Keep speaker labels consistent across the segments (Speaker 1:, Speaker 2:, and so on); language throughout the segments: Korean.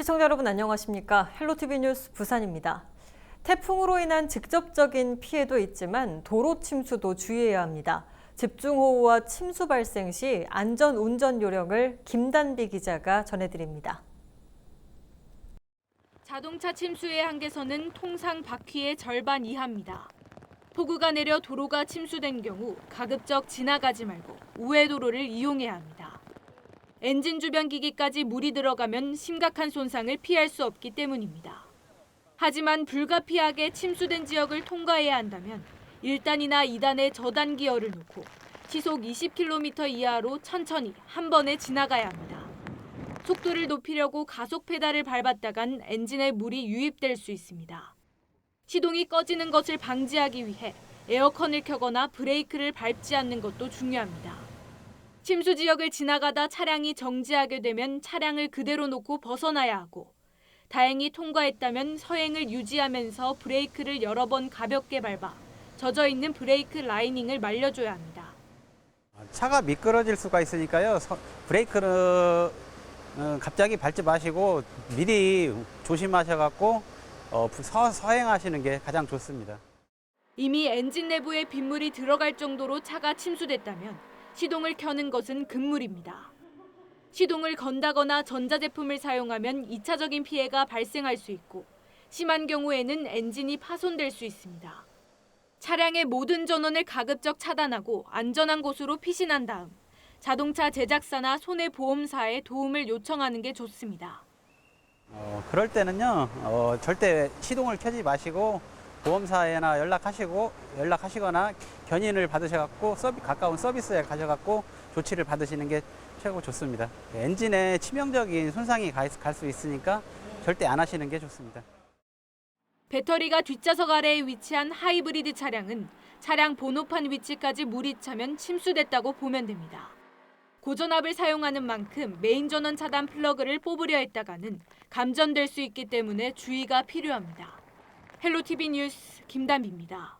Speaker 1: 시청자 여러분 안녕하십니까? 헬로티비 뉴스 부산입니다. 태풍으로 인한 직접적인 피해도 있지만 도로 침수도 주의해야 합니다. 집중호우와 침수 발생 시 안전 운전 요령을 김단비 기자가 전해드립니다.
Speaker 2: 자동차 침수의 한계선은 통상 바퀴의 절반 이하입니다. 폭우가 내려 도로가 침수된 경우 가급적 지나가지 말고 우회 도로를 이용해야 합니다. 엔진 주변 기기까지 물이 들어가면 심각한 손상을 피할 수 없기 때문입니다. 하지만 불가피하게 침수된 지역을 통과해야 한다면 1단이나 2단의 저단 기어를 놓고 시속 20km 이하로 천천히 한 번에 지나가야 합니다. 속도를 높이려고 가속 페달을 밟았다간 엔진에 물이 유입될 수 있습니다. 시동이 꺼지는 것을 방지하기 위해 에어컨을 켜거나 브레이크를 밟지 않는 것도 중요합니다. 침수 지역을 지나가다 차량이 정지하게 되면 차량을 그대로 놓고 벗어나야 하고 다행히 통과했다면 서행을 유지하면서 브레이크를 여러 번 가볍게 밟아 젖어있는 브레이크 라이닝을 말려줘야 합니다.
Speaker 3: 차가 미끄러질 수가 있으니까요. 브레이크를 갑자기 밟지 마시고 미리 조심하셔갖고 서행하시는 게 가장 좋습니다.
Speaker 2: 이미 엔진 내부에 빗물이 들어갈 정도로 차가 침수됐다면 시동을 켜는 것은 금물입니다. 시동을 건다거나 전자제품을 사용하면 2차적인 피해가 발생할 수 있고 심한 경우에는 엔진이 파손될 수 있습니다. 차량의 모든 전원을 가급적 차단하고 안전한 곳으로 피신한 다음 자동차 제작사나 손해보험사에 도움을 요청하는 게 좋습니다.
Speaker 3: 그럴 때는요, 절대 시동을 켜지 마시고 보험사에나 연락하시거나 견인을 받으셔갖고 가까운 서비스에 가셔갖고 조치를 받으시는 게 최고 좋습니다. 엔진에 치명적인 손상이 갈 수 있으니까 절대 안 하시는 게 좋습니다.
Speaker 2: 배터리가 뒷좌석 아래에 위치한 하이브리드 차량은 차량 번호판 위치까지 물이 차면 침수됐다고 보면 됩니다. 고전압을 사용하는 만큼 메인 전원 차단 플러그를 뽑으려 했다가는 감전될 수 있기 때문에 주의가 필요합니다. 헬로티비 뉴스 김단비입니다.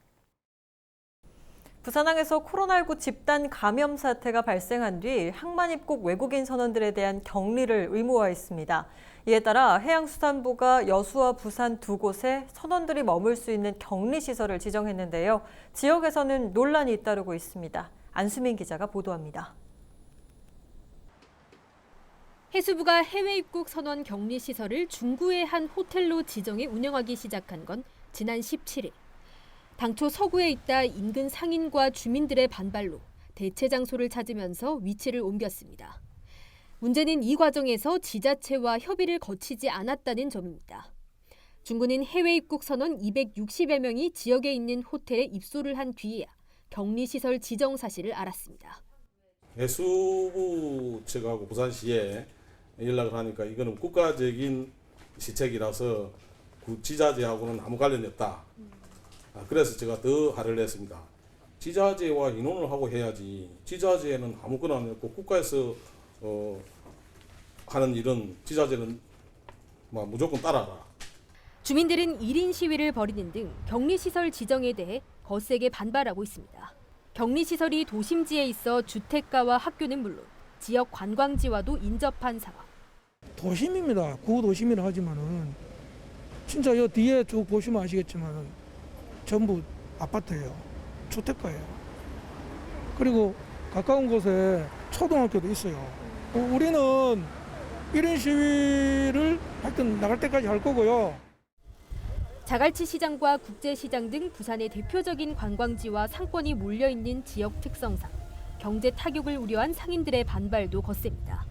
Speaker 1: 부산항에서 코로나19 집단 감염 사태가 발생한 뒤 항만 입국 외국인 선원들에 대한 격리를 의무화했습니다. 이에 따라 해양수산부가 여수와 부산 두 곳에 선원들이 머물 수 있는 격리시설을 지정했는데요. 지역에서는 논란이 잇따르고 있습니다. 안수민 기자가 보도합니다.
Speaker 4: 해수부가 해외 입국 선원 격리 시설을 중구의 한 호텔로 지정해 운영하기 시작한 건 지난 17일. 당초 서구에 있다 인근 상인과 주민들의 반발로 대체 장소를 찾으면서 위치를 옮겼습니다. 문제는 이 과정에서 지자체와 협의를 거치지 않았다는 점입니다. 중구는 해외 입국 선원 260여 명이 지역에 있는 호텔에 입소를 한 뒤에야 격리시설 지정 사실을 알았습니다.
Speaker 5: 해수부 측하고 부산시에 연락을 하니까 이거는 국가적인 시책이라서 지자체하고는 아무 관련이 없다. 그래서 제가 더 화를 냈습니다. 지자체와 의논을 하고 해야지. 지자체는 아무거나 없고 국가에서 하는 일은 지자체는 무조건 따라라.
Speaker 4: 주민들은 1인 시위를 벌이는 등 격리시설 지정에 대해 거세게 반발하고 있습니다. 격리시설이 도심지에 있어 주택가와 학교는 물론 지역 관광지와도 인접한 상황.
Speaker 6: 도심입니다. 구도심이라 하지만은 진짜 여 뒤에 쭉 보시면 아시겠지만은 전부 아파트예요. 주택가예요. 그리고 가까운 곳에 초등학교도 있어요. 우리는 1인 시위를 하여튼 나갈 때까지 할 거고요.
Speaker 4: 자갈치 시장과 국제시장 등 부산의 대표적인 관광지와 상권이 몰려있는 지역 특성상 경제 타격을 우려한 상인들의 반발도 거셉니다.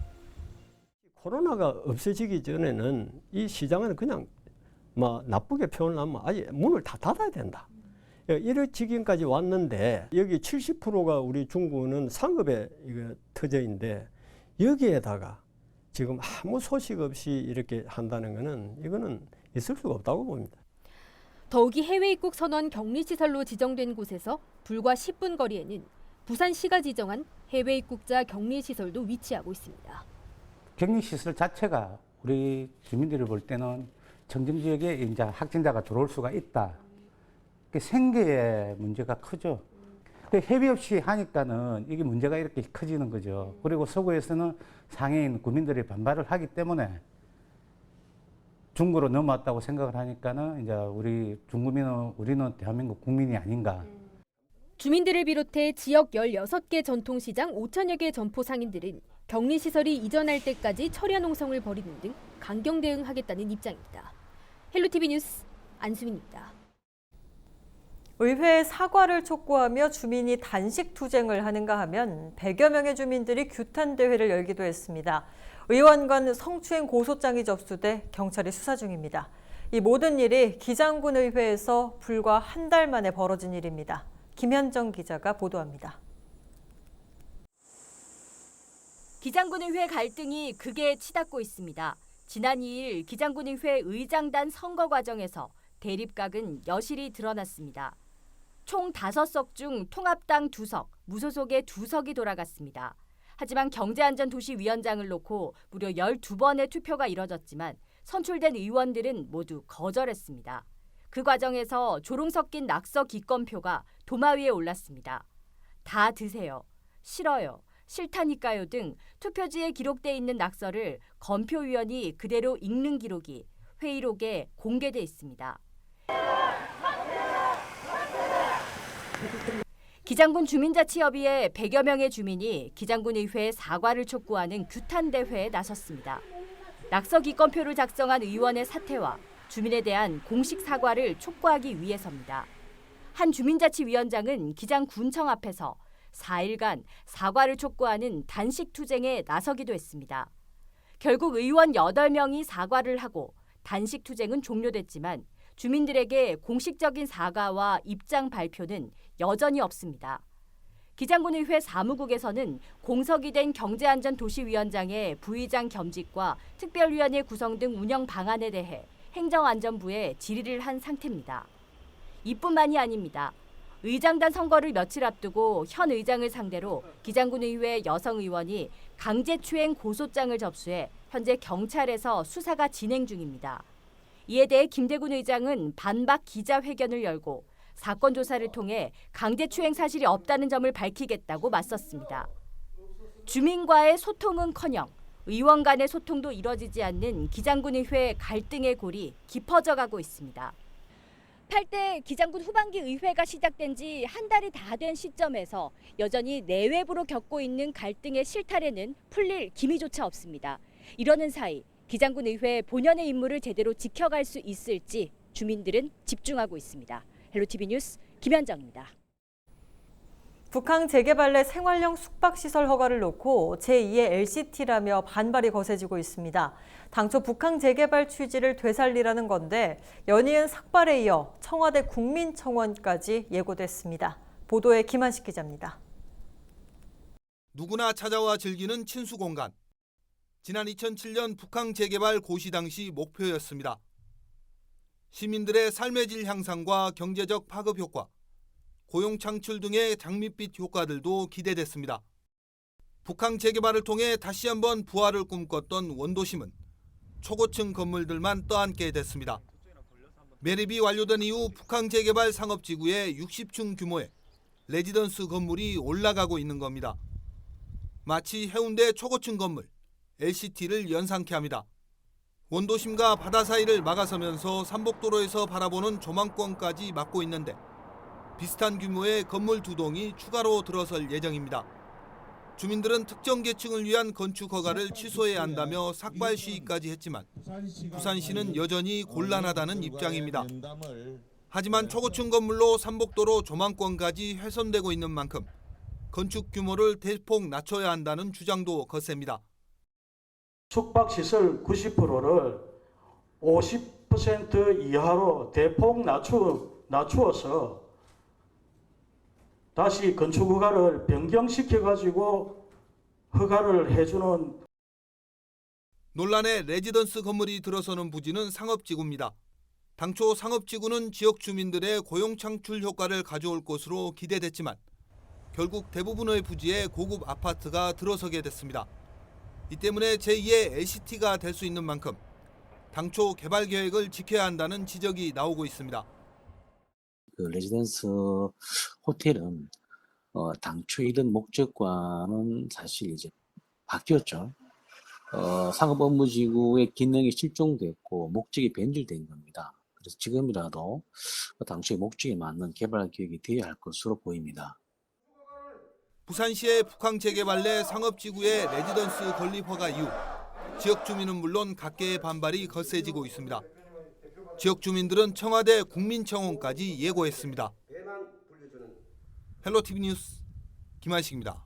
Speaker 7: 코로나가 없어지기 전에는 이 시장은 그냥 나쁘게 표현하면 아예 문을 다 닫아야 된다. 이럴 지경까지 왔는데 여기 70%가 우리 중구는 상업에 터져있는데 여기에다가 지금 아무 소식 없이 이렇게 한다는 거는 이거는 있을 수가 없다고 봅니다.
Speaker 4: 더욱이 해외 입국 선원 격리시설로 지정된 곳에서 불과 10분 거리에는 부산시가 지정한 해외 입국자 격리시설도 위치하고 있습니다.
Speaker 8: 격리시설 자체가 우리 주민들이 볼 때는 청정지역에 이제 확진자가 들어올 수가 있다. 생계의 문제가 크죠. 협의 없이 하니까는 이게 문제가 이렇게 커지는 거죠. 그리고 서구에서는 상해인 구민들이 반발을 하기 때문에 중국으로 넘어왔다고 생각을 하니까는 이제 우리 중국민은 우리는 대한민국 국민이 아닌가.
Speaker 4: 주민들을 비롯해 지역 16개 전통시장 5천여 개 점포 상인들은 격리시설이 이전할 때까지 철야 농성을 벌이는 등 강경 대응하겠다는 입장입니다. 헬로티비 뉴스 안수민입니다.
Speaker 1: 의회에 사과를 촉구하며 주민이 단식 투쟁을 하는가 하면 100여 명의 주민들이 규탄 대회를 열기도 했습니다. 의원 간 성추행 고소장이 접수돼 경찰이 수사 중입니다. 이 모든 일이 기장군 의회에서 불과 한 달 만에 벌어진 일입니다. 김현정 기자가 보도합니다.
Speaker 9: 기장군의회 갈등이 극에 치닫고 있습니다. 지난 2일 기장군의회 의장단 선거 과정에서 대립각은 여실히 드러났습니다. 총 5석 중 통합당 2석, 무소속의 2석이 돌아갔습니다. 하지만 경제안전도시위원장을 놓고 무려 12번의 투표가 이뤄졌지만 선출된 의원들은 모두 거절했습니다. 그 과정에서 조롱 섞인 낙서 기권표가 도마 위에 올랐습니다. 다 드세요. 싫어요. 싫다니까요 등 투표지에 기록돼 있는 낙서를 검표위원이 그대로 읽는 기록이 회의록에 공개돼 있습니다. 기장군 주민자치협의회 100여 명의 주민이 기장군의회에 사과를 촉구하는 규탄대회에 나섰습니다. 낙서 기권표를 작성한 의원의 사퇴와 주민에 대한 공식 사과를 촉구하기 위해서입니다. 한 주민자치위원장은 기장군청 앞에서 4일간 사과를 촉구하는 단식 투쟁에 나서기도 했습니다. 결국 의원 8명이 사과를 하고 단식 투쟁은 종료됐지만 주민들에게 공식적인 사과와 입장 발표는 여전히 없습니다. 기장군의회 사무국에서는 공석이 된 경제안전도시위원장의 부의장 겸직과 특별위원회 구성 등 운영 방안에 대해 행정안전부에 질의를 한 상태입니다. 이뿐만이 아닙니다. 의장단 선거를 며칠 앞두고 현 의장을 상대로 기장군의회 여성 의원이 강제추행 고소장을 접수해 현재 경찰에서 수사가 진행 중입니다. 이에 대해 김대군 의장은 반박 기자회견을 열고 사건 조사를 통해 강제추행 사실이 없다는 점을 밝히겠다고 맞섰습니다. 주민과의 소통은커녕 의원 간의 소통도 이뤄지지 않는 기장군의회 갈등의 골이 깊어져 가고 있습니다. 8대 기장군 후반기 의회가 시작된 지 한 달이 다 된 시점에서 여전히 내외부로 겪고 있는 갈등의 실타래는 풀릴 기미조차 없습니다. 이러는 사이 기장군 의회 본연의 임무를 제대로 지켜갈 수 있을지 주민들은 집중하고 있습니다. 헬로티비 뉴스 김현정입니다.
Speaker 1: 북한 재개발 내 생활형 숙박시설 허가를 놓고 제2의 LCT라며 반발이 거세지고 있습니다. 당초 북한 재개발 취지를 되살리라는 건데 연이은 삭발에 이어 청와대 국민청원까지 예고됐습니다. 보도에 김한식 기자입니다.
Speaker 10: 누구나 찾아와 즐기는 친수공간. 지난 2007년 북한 재개발 고시 당시 목표였습니다. 시민들의 삶의 질 향상과 경제적 파급 효과, 고용 창출 등의 장밋빛 효과들도 기대됐습니다. 북한 재개발을 통해 다시 한번 부활을 꿈꿨던 원도심은 초고층 건물들만 떠안게 됐습니다. 매립이 완료된 이후 북한 재개발 상업지구에 60층 규모의 레지던스 건물이 올라가고 있는 겁니다. 마치 해운대 초고층 건물 LCT를 연상케 합니다. 원도심과 바다 사이를 막아서면서 삼복도로에서 바라보는 조망권까지 막고 있는데 비슷한 규모의 건물 2동이 추가로 들어설 예정입니다. 주민들은 특정 계층을 위한 건축 허가를 취소해야 한다며 삭발 시위까지 했지만 부산시는 여전히 곤란하다는 입장입니다. 하지만 초고층 건물로 삼복도로 조망권까지 훼손되고 있는 만큼 건축 규모를 대폭 낮춰야 한다는 주장도 거셉니다.
Speaker 11: 숙박시설 90%를 50% 이하로 대폭 낮추어서 다시 건축 허가를 변경시켜가지고 허가를 해주는.
Speaker 10: 논란의 레지던스 건물이 들어서는 부지는 상업지구입니다. 당초 상업지구는 지역 주민들의 고용 창출 효과를 가져올 것으로 기대됐지만 결국 대부분의 부지에 고급 아파트가 들어서게 됐습니다. 이 때문에 제2의 LCT가 될 수 있는 만큼 당초 개발 계획을 지켜야 한다는 지적이 나오고 있습니다.
Speaker 12: 그 레지던스 호텔은 당초 이런 목적과는 사실 이제 바뀌었죠. 상업업무지구의 기능이 실종됐고 목적이 변질된 겁니다. 그래서 지금이라도 당시의 목적에 맞는 개발 계획이 되어야 할 것으로 보입니다.
Speaker 10: 부산시의 북항 재개발 내 상업지구의 레지던스 건립 허가 이후 지역 주민은 물론 각계의 반발이 거세지고 있습니다. 지역 주민들은 청와대 국민청원까지 예고했습니다. 헬로티비 뉴스 김한식입니다.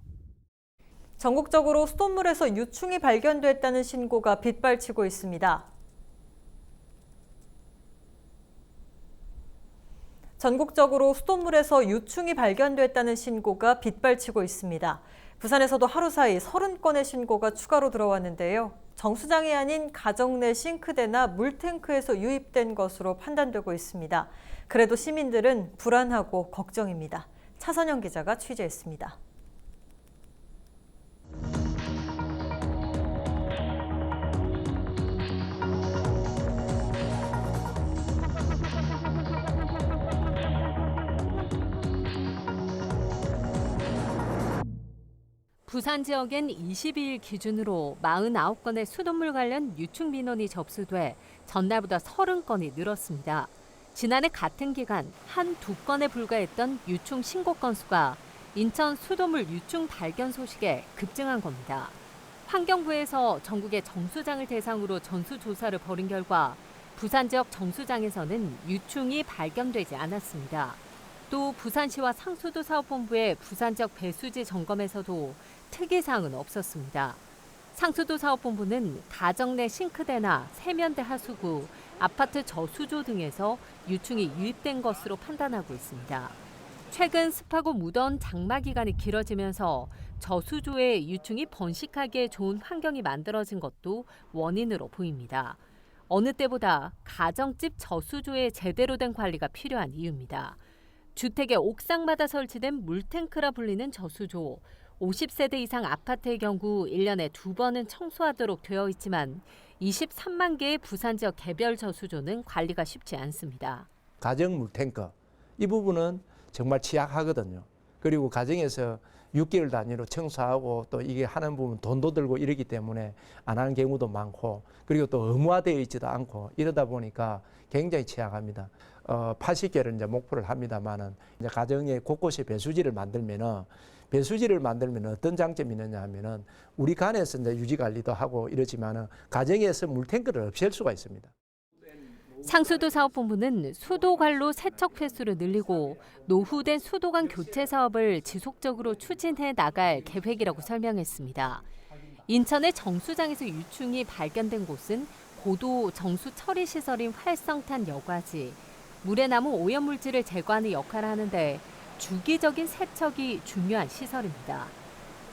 Speaker 1: 전국적으로 수돗물에서 유충이 발견됐다는 신고가 빗발치고 있습니다. 전국적으로 수돗물에서 유충이 발견됐다는 신고가 빗발치고 있습니다. 부산에서도 하루 사이 30건의 신고가 추가로 들어왔는데요. 정수장이 아닌 가정 내 싱크대나 물탱크에서 유입된 것으로 판단되고 있습니다. 그래도 시민들은 불안하고 걱정입니다. 차선영 기자가 취재했습니다.
Speaker 4: 부산 지역엔 22일 기준으로 49건의 수돗물 관련 유충 민원이 접수돼 전날보다 30건이 늘었습니다. 지난해 같은 기간 한 2건에 불과했던 유충 신고 건수가 인천 수돗물 유충 발견 소식에 급증한 겁니다. 환경부에서 전국의 정수장을 대상으로 전수조사를 벌인 결과 부산 지역 정수장에서는 유충이 발견되지 않았습니다. 또 부산시와 상수도 사업본부의 부산 지역 배수지 점검에서도 특이사항은 없었습니다. 상수도 사업본부는 가정 내 싱크대나 세면대 하수구, 아파트 저수조 등에서 유충이 유입된 것으로 판단하고 있습니다. 최근 습하고 무더운 장마 기간이 길어지면서 저수조에 유충이 번식하기에 좋은 환경이 만들어진 것도 원인으로 보입니다. 어느 때보다 가정집 저수조의 제대로 된 관리가 필요한 이유입니다. 주택의 옥상마다 설치된 물탱크라 불리는 저수조, 50세대 이상 아파트의 경우 1년에 2번은 청소하도록 되어 있지만 23만 개의 부산 지역 개별 저수조는 관리가 쉽지 않습니다.
Speaker 13: 가정 물탱크, 이 부분은 정말 취약하거든요. 그리고 가정에서 6개월 단위로 청소하고 또 이게 하는 부분 돈도 들고 이러기 때문에 안 하는 경우도 많고 그리고 또 의무화되어 있지도 않고 이러다 보니까 굉장히 취약합니다. 80개를 이제 목표를 합니다만은 이제 가정에 곳곳에 배수지를 만들면은 어떤 장점이 있느냐 하면은 우리 간에서 이제 유지 관리도 하고 이러지만은 가정에서 물탱크를 없앨 수가 있습니다.
Speaker 4: 상수도 사업본부는 수도관로 세척 횟수를 늘리고 노후된 수도관 교체 사업을 지속적으로 추진해 나갈 계획이라고 설명했습니다. 인천의 정수장에서 유충이 발견된 곳은 고도 정수 처리 시설인 활성탄 여과지, 물에 남은 오염물질을 제거하는 역할을 하는데 주기적인 세척이 중요한 시설입니다.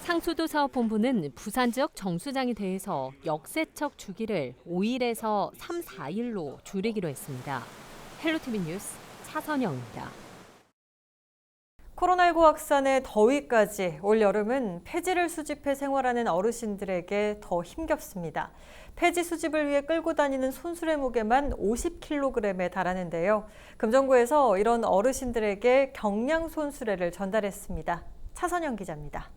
Speaker 4: 상수도 사업본부는 부산 지역 정수장에 대해서 역세척 주기를 5일에서 3, 4일로 줄이기로 했습니다. 헬로티비 뉴스 차선영입니다.
Speaker 1: 코로나19 확산에 더위까지 올 여름은 폐지를 수집해 생활하는 어르신들에게 더 힘겹습니다. 폐지 수집을 위해 끌고 다니는 손수레 무게만 50kg에 달하는데요. 금정구에서 이런 어르신들에게 경량 손수레를 전달했습니다. 차선영 기자입니다.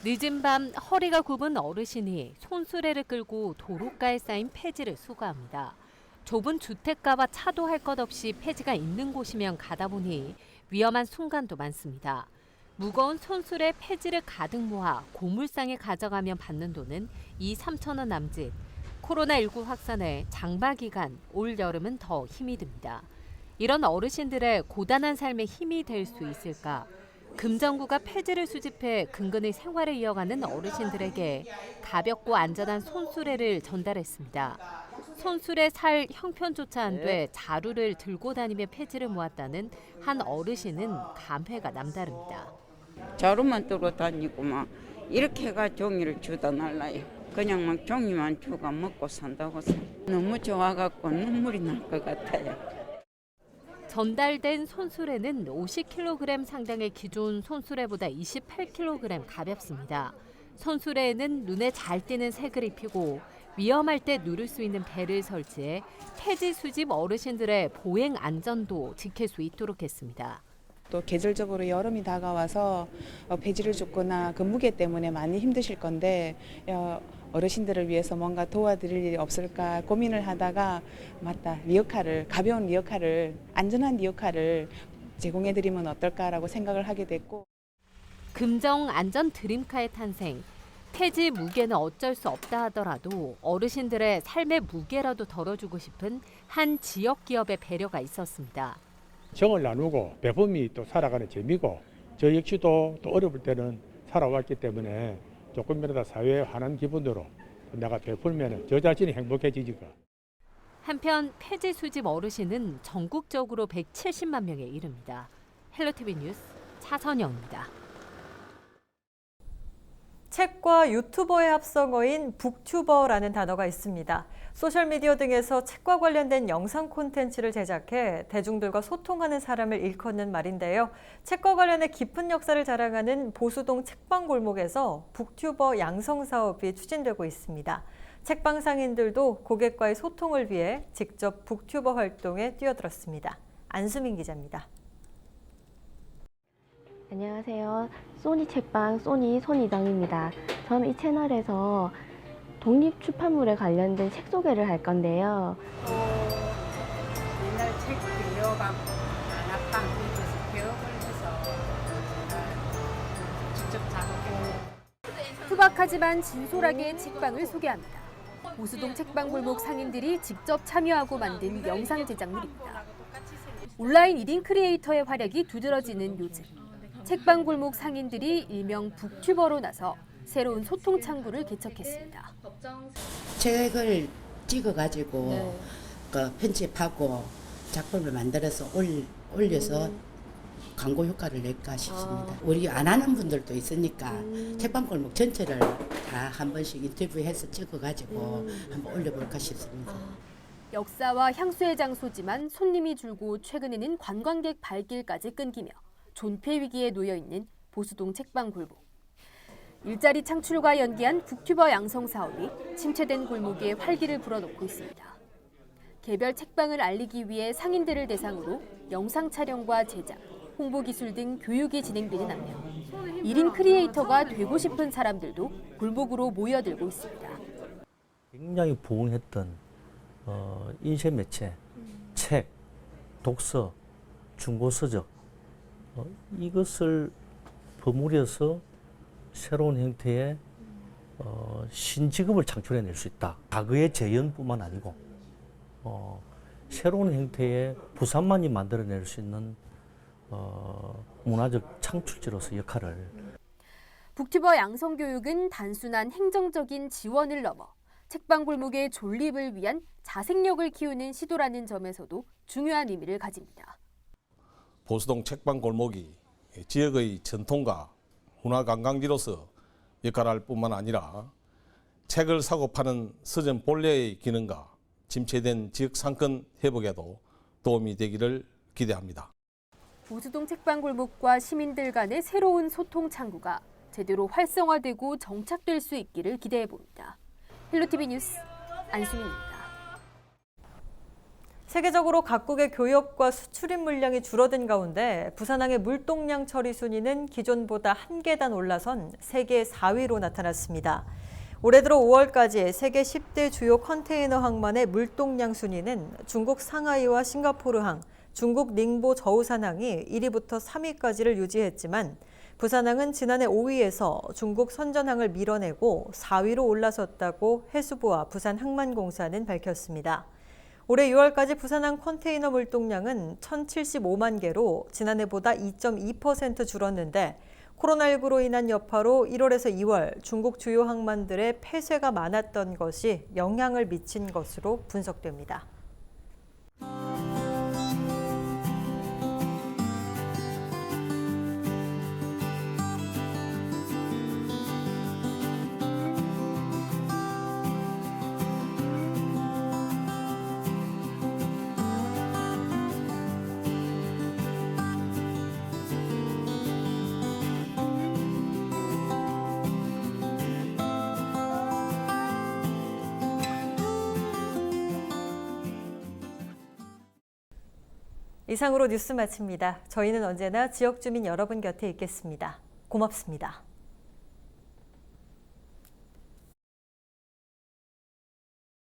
Speaker 4: 늦은 밤 허리가 굽은 어르신이 손수레를 끌고 도로가에 쌓인 폐지를 수거합니다. 좁은 주택가와 차도 할 것 없이 폐지가 있는 곳이면 가다 보니 위험한 순간도 많습니다. 무거운 손수레 폐지를 가득 모아 고물상에 가져가면 받는 돈은 2~3천 원 남짓. 코로나19 확산에 장마 기간, 올 여름은 더 힘이 듭니다. 이런 어르신들의 고단한 삶에 힘이 될 수 있을까? 금정구가 폐지를 수집해 근근히 생활을 이어가는 어르신들에게 가볍고 안전한 손수레를 전달했습니다. 손수레 살 형편조차 안 돼 자루를 들고 다니며 폐지를 모았다는 한 어르신은 감회가 남다릅니다.
Speaker 14: 자루만 들고 다니고 막 이렇게 해가 종이를 주다 날라요. 그냥 막 종이만 주고 먹고 산다고 해서 너무 좋아갖고 눈물이 날 것 같아요.
Speaker 4: 전달된 손수레는 50kg 상당의 기존 손수레보다 28kg 가볍습니다. 손수레에는 눈에 잘 띄는 색을 입히고 위험할 때 누를 수 있는 벨을 설치해 폐지 수집 어르신들의 보행 안전도 지킬 수 있도록 했습니다.
Speaker 15: 또 계절적으로 여름이 다가와서 배지를 줍거나 그 무게 때문에 많이 힘드실 건데 어르신들을 위해서 뭔가 도와드릴 일이 없을까 고민을 하다가 맞다, 리어카를, 가벼운 리어카를, 안전한 리어카를 제공해드리면 어떨까라고 생각을 하게 됐고.
Speaker 4: 금정 안전 드림카의 탄생. 폐지 무게는 어쩔 수 없다 하더라도 어르신들의 삶의 무게라도 덜어주고 싶은 한 지역 기업의 배려가 있었습니다.
Speaker 16: 정을 나누고 배품이 또 살아가는 재미고 저 역시도 또 어려울 때는 살아왔기 때문에 조금이라도 사회에 환한 기분으로 내가 베풀면 저 자신이 행복해지니까.
Speaker 4: 한편 폐지 수집 어르신은 전국적으로 170만 명에 이릅니다. 헬로티비 뉴스 차선영입니다.
Speaker 1: 책과 유튜버의 합성어인 북튜버라는 단어가 있습니다. 소셜미디어 등에서 책과 관련된 영상 콘텐츠를 제작해 대중들과 소통하는 사람을 일컫는 말인데요. 책과 관련해 깊은 역사를 자랑하는 보수동 책방골목에서 북튜버 양성 사업이 추진되고 있습니다. 책방 상인들도 고객과의 소통을 위해 직접 북튜버 활동에 뛰어들었습니다. 안수민 기자입니다.
Speaker 17: 안녕하세요. 소니 책방 소니 손이정입니다. 저는 이 채널에서 독립 출판물에 관련된 책 소개를 할 건데요.
Speaker 18: 옛날 책 빌려갖고 만화방 밑에서 개업을 해서 직접 작업해.
Speaker 4: 투박하지만 진솔하게 책방을 소개합니다. 보수동 책방 골목 상인들이 직접 참여하고 만든 영상 제작물입니다. 온라인 1인 크리에이터의 활약이 두드러지는 요즘. 책방 골목 상인들이 일명 북튜버로 나서 새로운 소통 창구를 개척했습니다.
Speaker 19: 책을 찍어가지고 그 편집하고 작품을 만들어서 올려서 광고 효과를 낼까 싶습니다. 우리 안 하는 분들도 있으니까 책방 골목 전체를 다 한 번씩 인터뷰해서 찍어가지고 한번 올려볼까 싶습니다.
Speaker 4: 역사와 향수의 장소지만 손님이 줄고 최근에는 관광객 발길까지 끊기며 존폐 위기에 놓여 있는 보수동 책방 골목. 일자리 창출과 연계한 북튜버 양성 사업이 침체된 골목에 활기를 불어넣고 있습니다. 개별 책방을 알리기 위해 상인들을 대상으로 영상 촬영과 제작, 홍보 기술 등 교육이 진행되는 한편 1인 크리에이터가 되고 싶은 사람들도 골목으로 모여들고 있습니다.
Speaker 20: 굉장히 부흥했던 인쇄 매체, 책, 독서, 중고서적 이것을 버무려서 새로운 형태의 신직업을 창출해낼 수 있다. 과거의 재현뿐만 아니고 새로운 형태의 부산만이 만들어낼 수 있는 문화적 창출지로서 역할을.
Speaker 4: 북튜버 양성 교육은 단순한 행정적인 지원을 넘어 책방 골목의 존립을 위한 자생력을 키우는 시도라는 점에서도 중요한 의미를 가집니다.
Speaker 5: 보수동 책방 골목이 지역의 전통과 문화 관광지로서 역할할 뿐만 아니라 책을 사고 파는 서점 본래의 기능과 침체된 지역 상권 회복에도 도움이 되기를 기대합니다.
Speaker 4: 보수동 책방 골목과 시민들 간의 새로운 소통 창구가 제대로 활성화되고 정착될 수 있기를 기대해 봅니다. 헬로티비 뉴스 안수민입니다.
Speaker 1: 세계적으로 각국의 교역과 수출입 물량이 줄어든 가운데 부산항의 물동량 처리 순위는 기존보다 한 계단 올라선 세계 4위로 나타났습니다. 올해 들어 5월까지 세계 10대 주요 컨테이너 항만의 물동량 순위는 중국 상하이와 싱가포르항, 중국 닝보 저우산항이 1위부터 3위까지를 유지했지만 부산항은 지난해 5위에서 중국 선전항을 밀어내고 4위로 올라섰다고 해수부와 부산항만공사는 밝혔습니다. 올해 6월까지 부산항 컨테이너 물동량은 1,075만 개로 지난해보다 2.2% 줄었는데 코로나19로 인한 여파로 1월에서 2월 중국 주요 항만들의 폐쇄가 많았던 것이 영향을 미친 것으로 분석됩니다. 이상으로 뉴스 마칩니다. 저희는 언제나 지역 주민 여러분 곁에 있겠습니다. 고맙습니다.